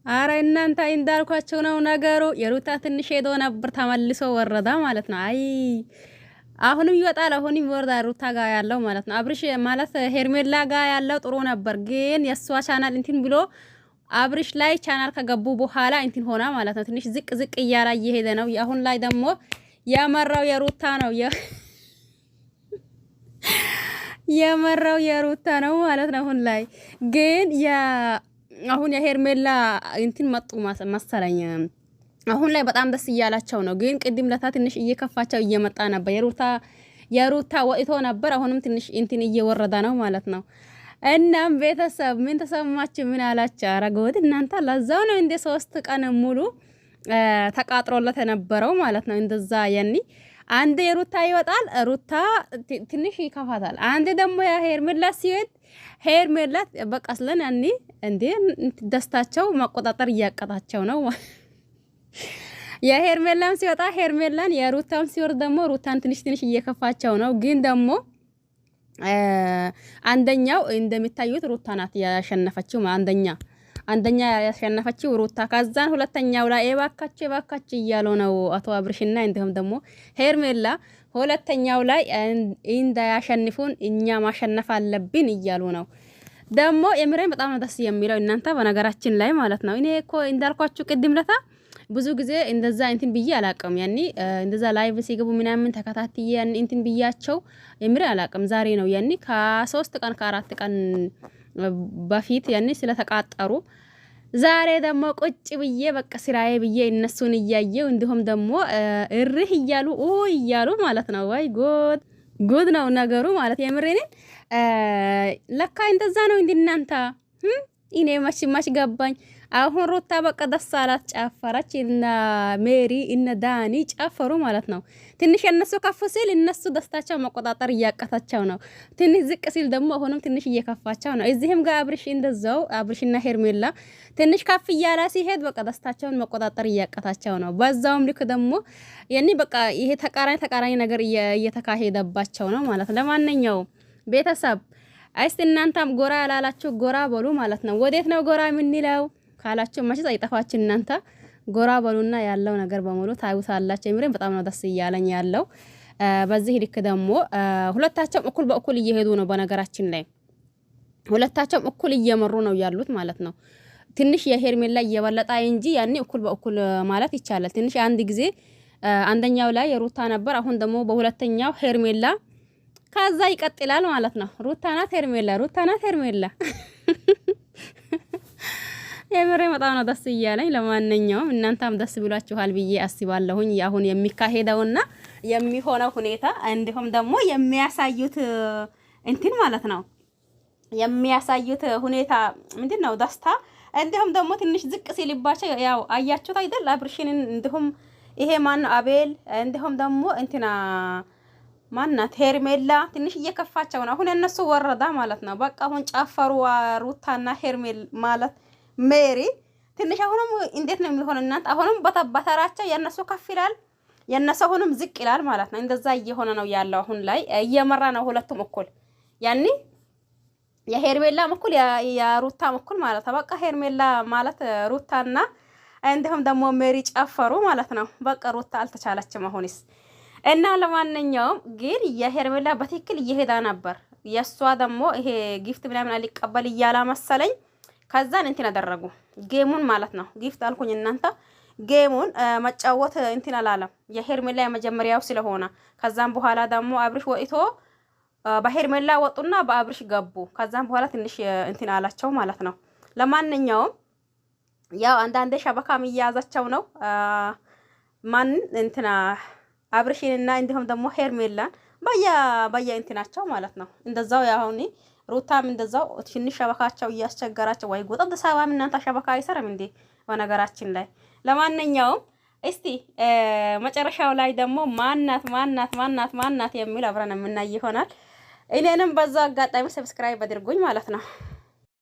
አረ እናንተ እንዳልኳቸው ነው ነገሩ። የሩታ ትንሽ ሄዶ ነበር ተመልሶ ወረዳ ማለት ነው። አይ አሁንም ይወጣል፣ አሁንም ይወርዳል። ሩታ ጋር ያለው ማለት ነው። አብርሽ ማለት ሄርሜላ ጋር ያለው ጥሩ ነበር፣ ግን የሷ ቻናል እንትን ብሎ አብርሽ ላይ ቻናል ከገቡ በኋላ እንትን ሆና ማለት ነው። ትንሽ ዝቅ ዝቅ እያላ እየሄደ ነው። አሁን ላይ ደግሞ ያመራው የሩታ ነው የመራው የሩታ ነው ማለት ነው። አሁን ላይ ግን አሁን የሄርሜላ እንትን መጡ መሰለኝ። አሁን ላይ በጣም ደስ እያላቸው ነው። ግን ቅድም ለታ ትንሽ እየከፋቸው እየመጣ ነበር። የሩታ ወጥቶ ነበር። አሁንም ትንሽ እንትን እየወረደ ነው ማለት ነው። እናም ቤተሰብ ምን ተሰማችሁ? ምን አላችሁ? አረጋውት እናንተ ለዛው ነው እንደ 3 ቀን ሙሉ ተቃጥሮለት የነበረው ማለት ነው። እንደዛ ያኒ አንድ የሩታ ይወጣል፣ ሩታ ትንሽ ይከፋታል። አንድ ደግሞ የሄርሜላ ሲወጥ ሄርሜላ በቃ ስለን ያኒ እንዴ ደስታቸው መቆጣጠር እያቀጣቸው ነው። የሄርሜላም ሲወጣ ሄርሜላን፣ የሩታም ሲወርድ ደግሞ ሩታን ትንሽ ትንሽ እየከፋቸው ነው። ግን ደግሞ አንደኛው እንደሚታዩት ሩታ ናት ያሸነፈችው። አንደኛ ያሸነፈችው ሩታ። ከዛን ሁለተኛው ላይ እባካችሁ እያሉ ነው አቶ አብርሽና እንዲሁም ደግሞ ሄርሜላ። ሁለተኛው ላይ እንዳያሸንፉን እኛ ማሸነፍ አለብን እያሉ ነው። ደግሞ የምሬን በጣም ነው ደስ የሚለው እናንተ በነገራችን ላይ ማለት ነው። እኔ እኮ እንዳልኳችሁ ቅድም ለታ ብዙ ጊዜ እንደዛ እንትን ብዬ አላቅም። ያኒ እንደዛ ላይቭ ሲገቡ ምናምን ተከታትዬ ያኒ እንትን ብያቸው የምሬ አላቅም። ዛሬ ነው ያኒ ከ3 ቀን ከ4 ቀን በፊት ያኒ ስለተቃጠሩ ዛሬ ደግሞ ቁጭ ብዬ በቃ ስራዬ ብዬ እነሱን እያየው እንዲሁም ደግሞ እርህ እያሉ ማለት ነው። ወይ ጉድ ነው ነገሩ ማለት የምሬን። ለካ እንደዛ ነው እንድናንተ እኔ ማሽ ገባኝ። አሁን ሩታ በቃ ደስ አላት፣ ጨፈረች። እና ሜሪ እና ዳኒ ጨፈሩ ማለት ነው። ትንሽ እነሱ ከፍ ሲል እነሱ ደስታቸው መቆጣጠር እያቀታቸው ነው። ትንሽ ዝቅ ሲል ደግሞ አሁንም ትንሽ እየከፋቸው ነው። እዚህም ጋር አብርሽ እንደዛው አብርሽና ሄርሜላ ትንሽ ከፍ እያላ ሲሄድ በቃ ደስታቸውን መቆጣጠር እያቀታቸው ነው። በዛውም ልክ ደግሞ ያኒ በቃ ይሄ ተቃራኒ ነገር እየተካሄደባቸው ነው ማለት ነው። ለማንኛውም ቤተሰብ አይስ እናንተም ጎራ ያላላችሁ ጎራ በሉ ማለት ነው። ወዴት ነው ጎራ የምንለው ካላችሁ ማሽታ አይጠፋችሁ። እናንተ ጎራ በሉና ያለው ነገር በሙሉ ታዩታላችሁ። የምሬን በጣም ነው ደስ እያለኝ ያለው። በዚህ ልክ ደግሞ ሁለታቸውም እኩል በእኩል እየሄዱ ነው። በነገራችን ላይ ሁለታቸውም እኩል እየመሩ ነው ያሉት ማለት ነው። ትንሽ የሄርሜላ እየበለጣ እንጂ ያኔ እኩል በእኩል ማለት ይቻላል። ትንሽ አንድ ጊዜ አንደኛው ላይ የሩታ ነበር። አሁን ደግሞ በሁለተኛው ሄርሜላ፣ ከዛ ይቀጥላል ማለት ነው። ሩታ ናት ሄርሜላ የምሬ በጣም ነው ደስ እያለኝ። ለማንኛውም እናንተም ደስ ብሏችኋል ብዬ አስባለሁኝ። አሁን የሚካሄደውና የሚሆነው ሁኔታ እንዲሁም ደግሞ የሚያሳዩት እንትን ማለት ነው የሚያሳዩት ሁኔታ ምንድነው ደስታ። እንዲሁም ደግሞ ትንሽ ዝቅ ሲልባቸው ያው አያችሁት አይደል? አብርሽን እንዲሁም ይሄ ማን አቤል እንዲሁም ደግሞ እንትና ማናት ሄርሜላ ትንሽ እየከፋቸው ነው። አሁን እነሱ ወረዳ ማለት ነው። በቃ አሁን ጨፈሩ ሩታና ሄርሜል ማለት ሜሪ ትንሽ አሁንም እንዴት ነው የሚሆን እናንተ? አሁንም በተራቸው የነሱ ከፍ ይላል፣ የነሱ አሁንም ዝቅ ይላል ማለት ነው። እንደዛ እየሆነ ነው ያለው። አሁን ላይ እየመራ ነው ሁለቱም እኩል፣ ያኒ የሄርሜላም እኩል የሩታም እኩል ማለት ነው። በቃ ሄርሜላ ማለት ሩታና እንዲሁም ደግሞ ሜሪ ጨፈሩ ማለት ነው። በቃ ሩታ አልተቻለችም አሁንስ። እና ለማንኛውም ግን የሄርሜላ በትክክል እየሄዳ ነበር። የሷ ደግሞ ይሄ ጊፍት ምናምን አልቀበል እያላ መሰለኝ። ከዛን እንትን አደረጉ ጌሙን ማለት ነው። ጊፍት አልኩኝ እናንተ ጌሙን መጫወት እንትን አላለም። የሄርሜላ የመጀመሪያው ስለሆነ ከዛም በኋላ ደግሞ አብርሽ ወጥቶ በሄርሜላ ወጡና በአብርሽ ገቡ። ከዛም በኋላ ትንሽ እንትን አላቸው ማለት ነው። ለማንኛውም ያው አንዳንዴ ሸበካም እያያዛቸው ነው። ማን እንትና አብርሽንና እንዲሁም ደግሞ ሄርሜላን በያ እንትናቸው ማለት ነው። እንደዛው ያሁን ሩታም እንደዛው ትንሽ ሸበካቸው እያስቸገራቸው ወይ ጎጥ ተሳባም እናንተ ሸበካ አይሰራም እንዴ በነገራችን ላይ። ለማንኛውም እስቲ መጨረሻው ላይ ደግሞ ማናት የሚል አብረን የምናይ ይሆናል። እኔንም በዛው አጋጣሚ ሰብስክራይብ አድርጉኝ ማለት ነው።